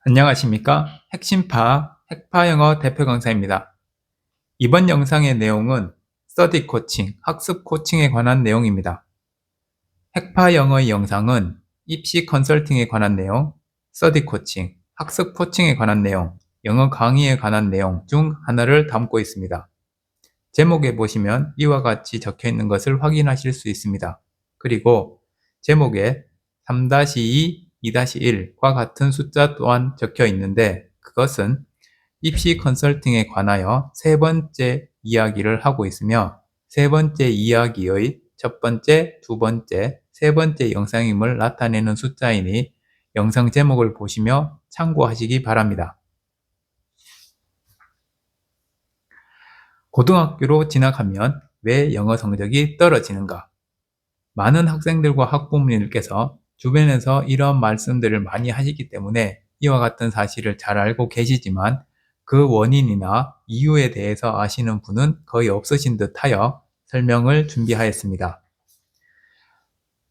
안녕하십니까? 핵심파, 핵파영어 대표 강사입니다. 이번 영상의 내용은 스터디 코칭, 학습 코칭에 관한 내용입니다. 핵파영어의 영상은 입시 컨설팅에 관한 내용, 스터디 코칭, 학습 코칭에 관한 내용, 영어 강의에 관한 내용 중 하나를 담고 있습니다. 제목에 보시면 이와 같이 적혀 있는 것을 확인하실 수 있습니다. 그리고 제목에 3-2, 2-1과 같은 숫자 또한 적혀 있는데 그것은 입시 컨설팅에 관하여 세 번째 이야기를 하고 있으며 세 번째 이야기의 첫 번째, 두 번째, 세 번째 영상임을 나타내는 숫자이니 영상 제목을 보시며 참고하시기 바랍니다. 고등학교로 진학하면 왜 영어 성적이 떨어지는가? 많은 학생들과 학부모님께서 주변에서 이런 말씀들을 많이 하시기 때문에 이와 같은 사실을 잘 알고 계시지만 그 원인이나 이유에 대해서 아시는 분은 거의 없으신 듯하여 설명을 준비하였습니다.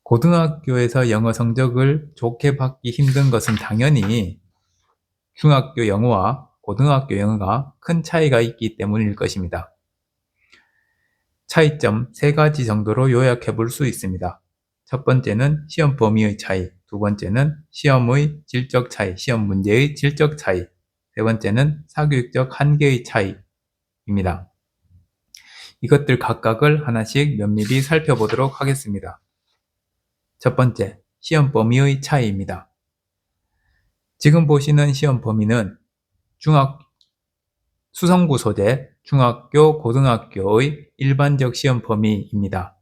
고등학교에서 영어 성적을 좋게 받기 힘든 것은 당연히 중학교 영어와 고등학교 영어가 큰 차이가 있기 때문일 것입니다. 차이점 3가지 정도로 요약해 볼 수 있습니다. 첫 번째는 시험 범위의 차이, 두 번째는 시험의 질적 차이, 시험 문제의 질적 차이, 세 번째는 사교육적 한계의 차이입니다. 이것들 각각을 하나씩 면밀히 살펴보도록 하겠습니다. 첫 번째, 시험 범위의 차이입니다. 지금 보시는 시험 범위는 수성구 소재 중학교, 고등학교의 일반적 시험 범위입니다.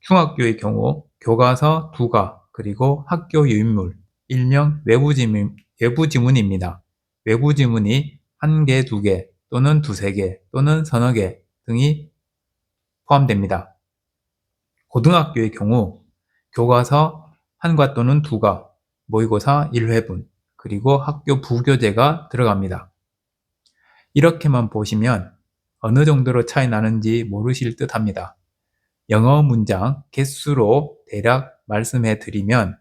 중학교의 경우 교과서 2과 그리고 학교 유인물, 일명 외부지문입니다. 외부지문이 1개, 2개 또는 2-3개 또는 서너 개 등이 포함됩니다. 고등학교의 경우 교과서 1과 또는 2과, 모의고사 1회분, 그리고 학교 부교재가 들어갑니다. 이렇게만 보시면 어느 정도로 차이 나는지 모르실 듯 합니다. 영어 문장 개수로 대략 말씀해 드리면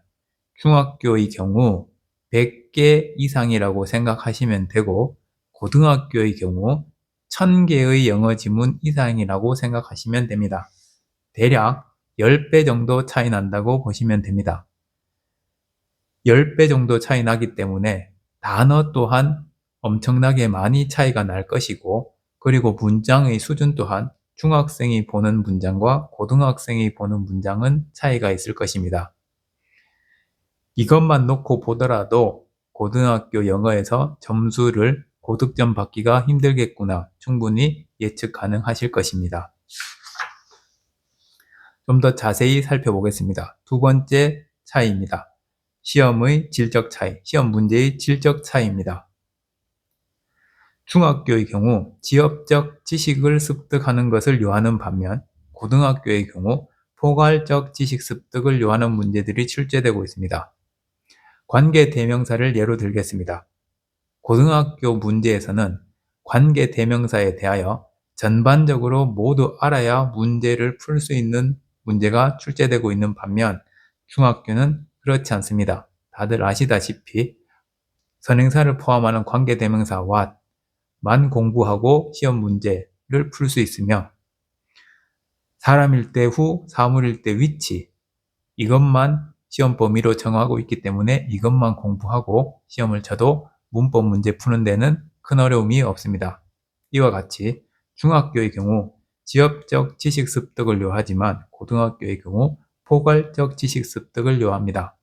중학교의 경우 100개 이상이라고 생각하시면 되고 고등학교의 경우 1000개의 영어 지문 이상이라고 생각하시면 됩니다. 대략 10배 정도 차이 난다고 보시면 됩니다. 10배 정도 차이 나기 때문에 단어 또한 엄청나게 많이 차이가 날 것이고 그리고 문장의 수준 또한 중학생이 보는 문장과 고등학생이 보는 문장은 차이가 있을 것입니다. 이것만 놓고 보더라도 고등학교 영어에서 점수를 고득점 받기가 힘들겠구나 충분히 예측 가능하실 것입니다. 좀 더 자세히 살펴보겠습니다. 두 번째 차이입니다. 시험의 질적 차이, 시험 문제의 질적 차이입니다. 중학교의 경우 지엽적 지식을 습득하는 것을 요하는 반면 고등학교의 경우 포괄적 지식 습득을 요하는 문제들이 출제되고 있습니다. 관계 대명사를 예로 들겠습니다. 고등학교 문제에서는 관계 대명사에 대하여 전반적으로 모두 알아야 문제를 풀 수 있는 문제가 출제되고 있는 반면 중학교는 그렇지 않습니다. 다들 아시다시피 선행사를 포함하는 관계 대명사 what만 공부하고 시험 문제를 풀 수 있으며 사람일 때 who, 사물일 때 which 이것만 시험 범위로 정하고 있기 때문에 이것만 공부하고 시험을 쳐도 문법 문제 푸는 데는 큰 어려움이 없습니다. 이와 같이 중학교의 경우 지엽적 지식 습득을 요하지만 고등학교의 경우 포괄적 지식 습득을 요합니다.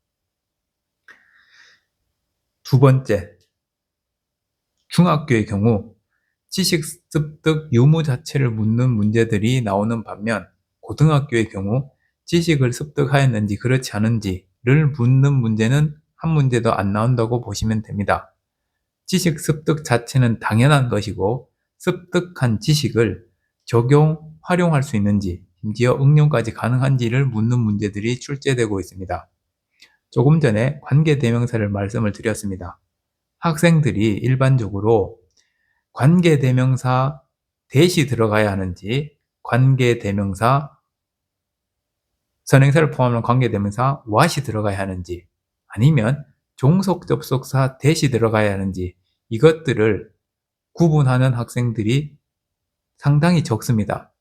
두 번째, 중학교의 경우 지식 습득 유무 자체를 묻는 문제들이 나오는 반면 고등학교의 경우 지식을 습득하였는지 그렇지 않은지를 묻는 문제는 한 문제도 안 나온다고 보시면 됩니다. 지식 습득 자체는 당연한 것이고 습득한 지식을 적용, 활용할 수 있는지 심지어 응용까지 가능한지를 묻는 문제들이 출제되고 있습니다. 조금 전에 관계대명사를 말씀을 드렸습니다. 학생들이 일반적으로 관계대명사 대시 들어가야 하는지 관계대명사 선행사를 포함한 관계대명사 what이 들어가야 하는지 아니면 종속 접속사 대시 들어가야 하는지 이것들을 구분하는 학생들이 상당히 적습니다.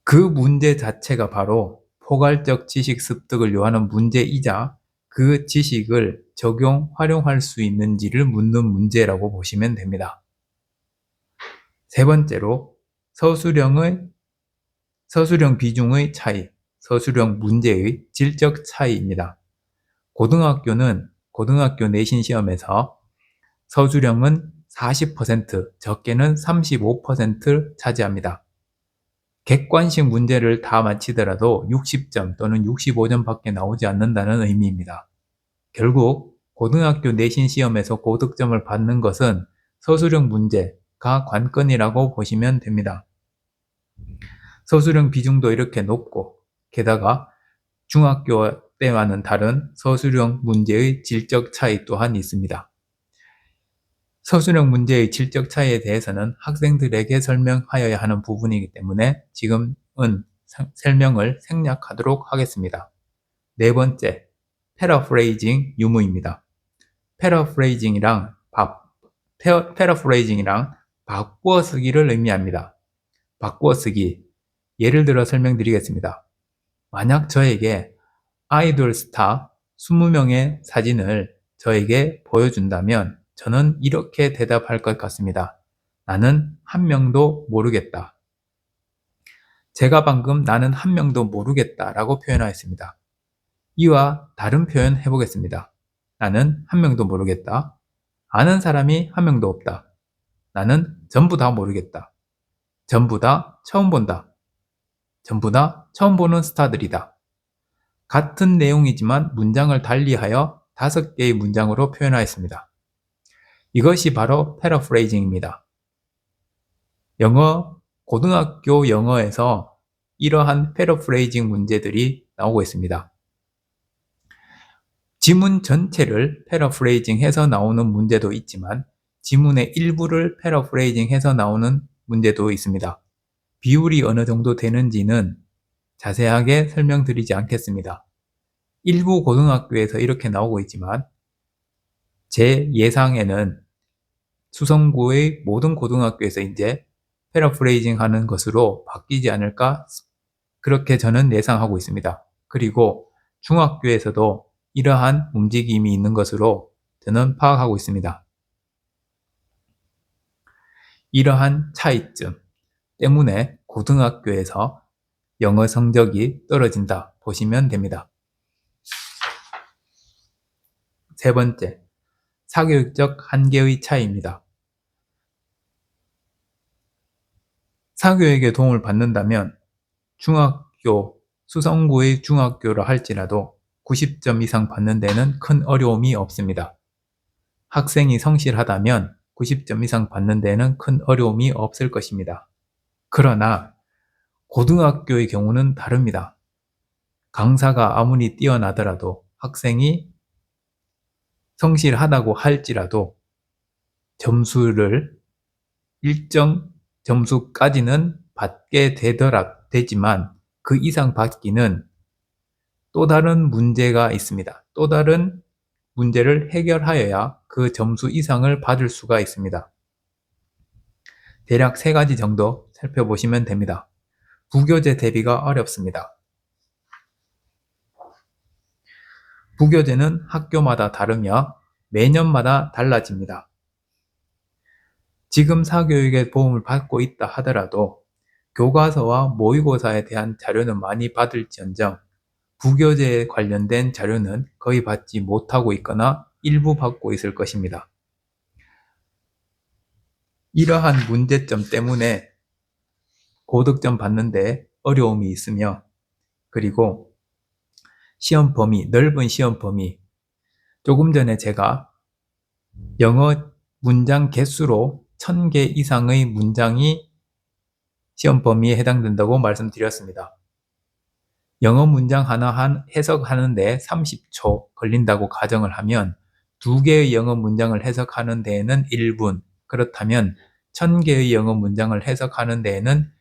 그 문제 자체가 바로 포괄적 지식 습득을 요하는 문제이자 그 지식을 적용, 활용할 수 있는지를 묻는 문제라고 보시면 됩니다. 세 번째로 서술형 비중의 차이, 서술형 문제의 질적 차이입니다. 고등학교 내신 시험에서 서술형은 40%, 적게는 35%를 차지합니다. 객관식 문제를 다 마치더라도 60점 또는 65점밖에 나오지 않는다는 의미입니다. 결국 고등학교 내신 시험에서 고득점을 받는 것은 서술형 문제가 관건이라고 보시면 됩니다. 서술형 비중도 이렇게 높고 게다가 중학교 때와는 다른 서술형 문제의 질적 차이 또한 있습니다. 서술형 문제의 질적 차이에 대해서는 학생들에게 설명하여야 하는 부분이기 때문에 지금은 설명을 생략하도록 하겠습니다. 네 번째, 패러프레이징 유무입니다. 패러프레이징이랑 바꾸어쓰기를 의미합니다. 바꾸어쓰기, 예를 들어 설명드리겠습니다. 만약 저에게 아이돌 스타 20명의 사진을 저에게 보여준다면 저는 이렇게 대답할 것 같습니다. 나는 한 명도 모르겠다. 제가 방금 나는 한 명도 모르겠다 라고 표현하였습니다. 이와 다른 표현 해보겠습니다. 나는 한 명도 모르겠다. 아는 사람이 한 명도 없다. 나는 전부 다 모르겠다. 전부 다 처음 본다. 전부 다 처음 보는 스타들이다. 같은 내용이지만 문장을 달리하여 5개의 문장으로 표현하였습니다. 이것이 바로 패러프레이징입니다. 고등학교 영어에서 이러한 패러프레이징 문제들이 나오고 있습니다. 지문 전체를 패러프레이징 해서 나오는 문제도 있지만 지문의 일부를 패러프레이징 해서 나오는 문제도 있습니다. 비율이 어느 정도 되는지는 자세하게 설명드리지 않겠습니다. 일부 고등학교에서 이렇게 나오고 있지만 제 예상에는 수성구의 모든 고등학교에서 이제 패러프레이징 하는 것으로 바뀌지 않을까 그렇게 저는 예상하고 있습니다. 그리고 중학교에서도 이러한 움직임이 있는 것으로 저는 파악하고 있습니다. 이러한 차이점 때문에 고등학교에서 영어 성적이 떨어진다 보시면 됩니다. 세 번째, 사교육적 한계의 차이입니다. 사교육에 도움을 받는다면 수성구의 중학교라 할지라도 90점 이상 받는 데는 큰 어려움이 없습니다. 학생이 성실하다면 90점 이상 받는 데는 큰 어려움이 없을 것입니다. 그러나 고등학교의 경우는 다릅니다. 강사가 아무리 뛰어나더라도 학생이 성실하다고 할지라도 점수를 일정 점수까지는 받게 되지만 그 이상 받기는 또 다른 문제가 있습니다. 또 다른 문제를 해결하여야 그 점수 이상을 받을 수가 있습니다. 대략 3가지 정도 살펴보시면 됩니다. 부교재 대비가 어렵습니다. 부교재는 학교마다 다르며 매년마다 달라집니다. 지금 사교육의 도움을 받고 있다 하더라도 교과서와 모의고사에 대한 자료는 많이 받을지언정 부교재에 관련된 자료는 거의 받지 못하고 있거나 일부 받고 있을 것입니다. 이러한 문제점 때문에 고득점 받는데 어려움이 있으며 그리고 시험 범위, 넓은 시험 범위, 조금 전에 제가 영어 문장 개수로 1000개 이상의 문장이 시험 범위에 해당된다고 말씀드렸습니다. 영어 문장 하나 해석하는데 30초 걸린다고 가정을 하면 2개의 영어 문장을 해석하는 데에는 1분, 그렇다면 1000개의 영어 문장을 해석하는 데에는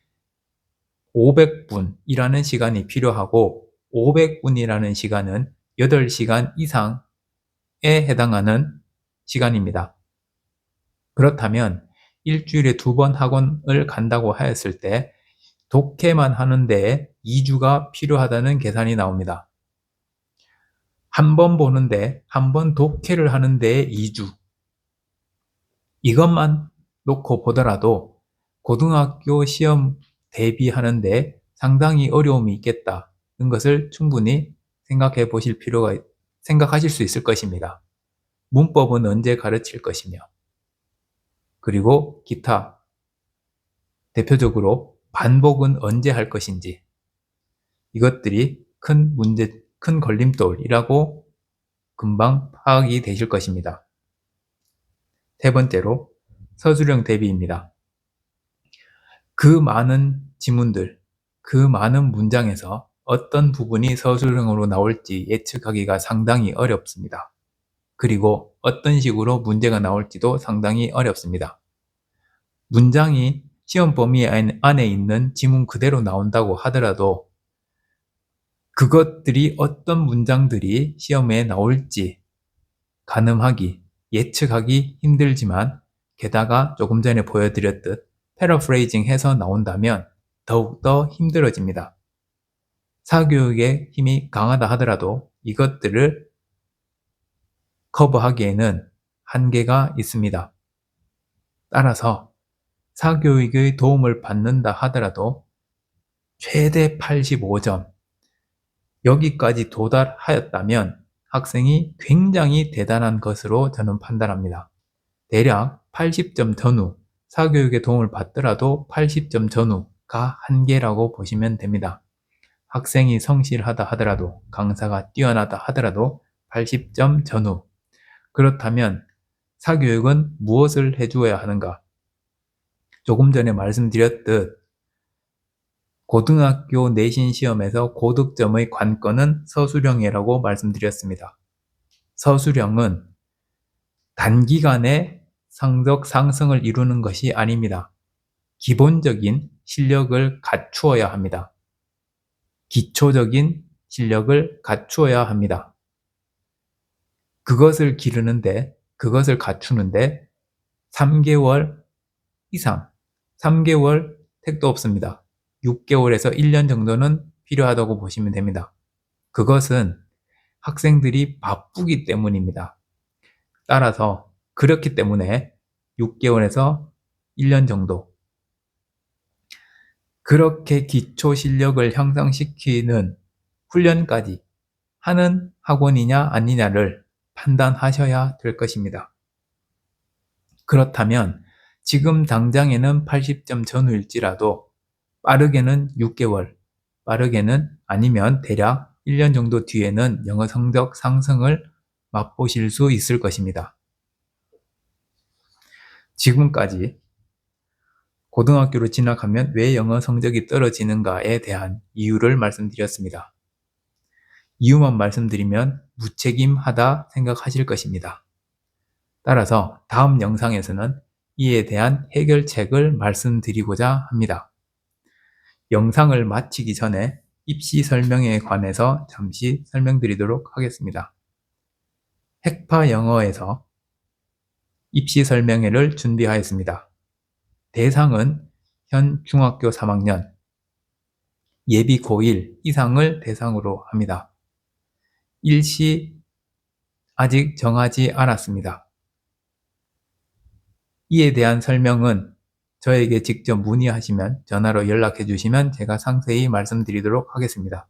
500분이라는 시간이 필요하고 500분이라는 시간은 8시간 이상 해당하는 시간입니다. 그렇다면 일주일에 2번 학원을 간다고 하였을 때 독해만 하는 데에 2주가 필요하다는 계산이 나옵니다. 한 번 보는데, 한 번 독해를 하는 데에 2주. 이것만 놓고 보더라도 고등학교 시험 대비하는데 상당히 어려움이 있겠다는 것을 충분히 생각하실 수 있을 것입니다. 문법은 언제 가르칠 것이며, 그리고 기타, 대표적으로 반복은 언제 할 것인지, 이것들이 큰 걸림돌이라고 금방 파악이 되실 것입니다. 세 번째로 서술형 대비입니다. 그 많은 지문들, 그 많은 문장에서 어떤 부분이 서술형으로 나올지 예측하기가 상당히 어렵습니다. 그리고 어떤 식으로 문제가 나올지도 상당히 어렵습니다. 문장이 시험 범위 안에 있는 지문 그대로 나온다고 하더라도 그것들이 어떤 문장들이 시험에 나올지 가늠하기, 예측하기 힘들지만, 게다가 조금 전에 보여드렸듯 패러프레이징 해서 나온다면 더욱더 힘들어집니다. 사교육의 힘이 강하다 하더라도 이것들을 커버하기에는 한계가 있습니다. 따라서 사교육의 도움을 받는다 하더라도 최대 85점, 여기까지 도달하였다면 학생이 굉장히 대단한 것으로 저는 판단합니다. 대략 80점 전후, 사교육의 도움을 받더라도 80점 전후가 한계라고 보시면 됩니다. 학생이 성실하다 하더라도, 강사가 뛰어나다 하더라도 80점 전후. 그렇다면 사교육은 무엇을 해주어야 하는가? 조금 전에 말씀드렸듯 고등학교 내신 시험에서 고득점의 관건은 서술형이라고 말씀드렸습니다. 서술형은 단기간에 성적 상승을 이루는 것이 아닙니다. 기본적인 실력을 갖추어야 합니다. 기초적인 실력을 갖추어야 합니다. 그것을 기르는데, 그것을 갖추는데 3개월 이상, 3개월 택도 없습니다. 6개월에서 1년 정도는 필요하다고 보시면 됩니다. 그것은 학생들이 바쁘기 때문입니다. 따라서 그렇기 때문에 6개월에서 1년 정도, 그렇게 기초 실력을 향상시키는 훈련까지 하는 학원이냐 아니냐를 판단하셔야 될 것입니다. 그렇다면 지금 당장에는 80점 전후일지라도 빠르게는 6개월, 빠르게는 아니면 대략 1년 정도 뒤에는 영어 성적 상승을 맛보실 수 있을 것입니다. 지금까지 고등학교로 진학하면 왜 영어 성적이 떨어지는가에 대한 이유를 말씀드렸습니다. 이유만 말씀드리면 무책임하다 생각하실 것입니다. 따라서 다음 영상에서는 이에 대한 해결책을 말씀드리고자 합니다. 영상을 마치기 전에 입시 설명에 관해서 잠시 설명드리도록 하겠습니다. 핵파 영어에서 입시 설명회를 준비하였습니다. 대상은 현 중학교 3학년, 예비 고1 이상을 대상으로 합니다. 일시 아직 정하지 않았습니다. 이에 대한 설명은 저에게 직접 문의하시면, 전화로 연락해 주시면 제가 상세히 말씀드리도록 하겠습니다.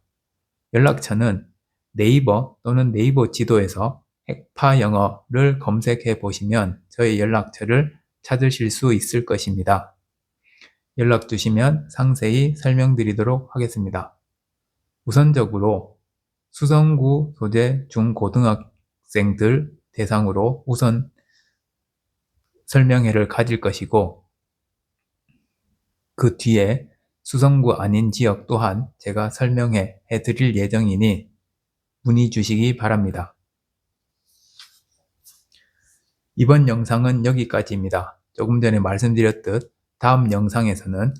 연락처는 네이버 또는 네이버 지도에서 핵파 영어를 검색해 보시면 저희 연락처를 찾으실 수 있을 것입니다. 연락 주시면 상세히 설명드리도록 하겠습니다. 우선적으로 수성구 소재 중고등학생들 대상으로 우선 설명회를 가질 것이고, 그 뒤에 수성구 아닌 지역 또한 제가 설명해 드릴 예정이니 문의 주시기 바랍니다. 이번 영상은 여기까지입니다. 조금 전에 말씀드렸듯 다음 영상에서는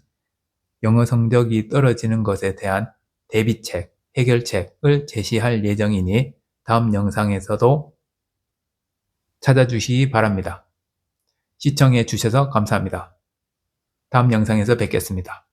영어 성적이 떨어지는 것에 대한 대비책, 해결책을 제시할 예정이니 다음 영상에서도 찾아주시기 바랍니다. 시청해 주셔서 감사합니다. 다음 영상에서 뵙겠습니다.